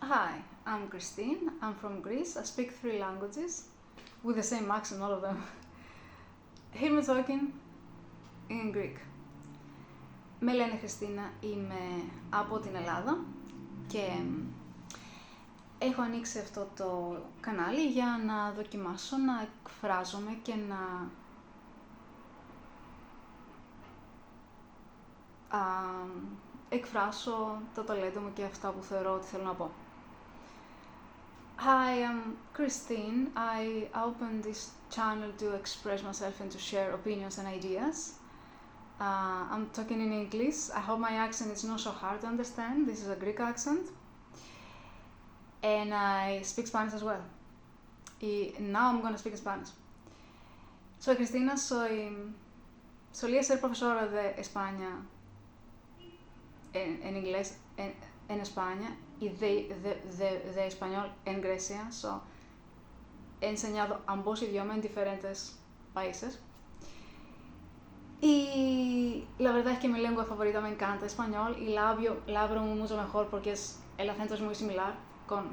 Hi, I'm Christine. I'm from Greece. I speak 3 languages with the same accent, all of them. Here me talking in Greek. Με λένε Χριστίνα, είμαι από την Ελλάδα και έχω ανοίξει αυτό το κανάλι για να δοκιμάσω να εκφράζομαι και να εκφράσω το ταλέντο μου και αυτά που θεωρώ ότι θέλω να πω. Hi, I'm Christine. I opened this channel to express myself and to share opinions and ideas. I'm talking in English. I hope my accent is not so hard to understand. This is a Greek accent. And I speak Spanish as well. Now I'm going to speak in Spanish. Soy Cristina, solía ser profesora de España en inglés en España y de español en Grecia. So, he enseñado ambos idiomas en diferentes países. Y la verdad es que mi lengua favorita me encanta español y la hablo mucho mejor porque el acento es muy similar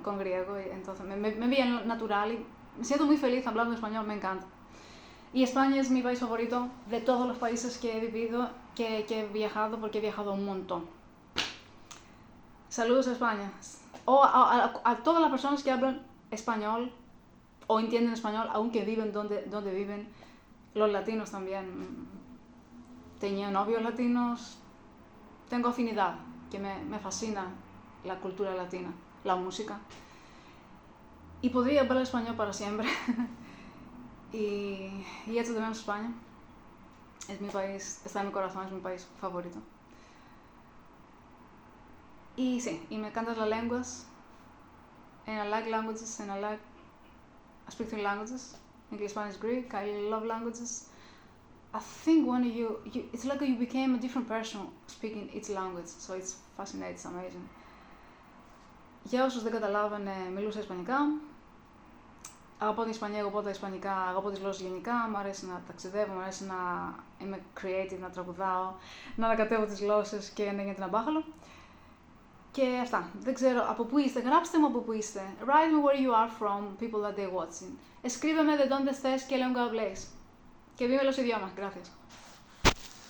con griego y entonces me viene natural y me siento muy feliz hablando español, me encanta. Y España es mi país favorito de todos los países que he vivido, que he viajado, porque he viajado un montón. Saludos a España. O a todas las personas que hablan español o entienden español, aunque viven donde viven. Los latinos también. Tenía novios latinos. Tengo afinidad, que me fascina la cultura latina, la música. Y podría hablar español para siempre. y esto de menos España. Es mi país, está en mi corazón, es mi país favorito. Y sí, y me encantan las lenguas. And I like languages, and I speak 3 languages. English, Spanish, Greek. I love languages. I think when it's like you became a different person speaking each language. So it's fascinating, it's amazing. Για όσους δεν καταλάβανε, μιλούσα ισπανικά. Αγαπώ την Ισπανία, αγαπώ τα ισπανικά, αγαπώ τις γλώσσες γενικά. Μου αρέσει να ταξιδεύω, μου αρέσει να είμαι creative, να τραγουδάω, να ανακατεύω τις γλώσσες και να γίνεται ένα μπάχαλο. Και αυτά. Δεν ξέρω από πού είστε. Γράψτε μου από πού είστε. Write me where you are from, people that they're watching. Escríbeme de dónde estés, qué lengua habléis. Que vive los idiomas. Gracias.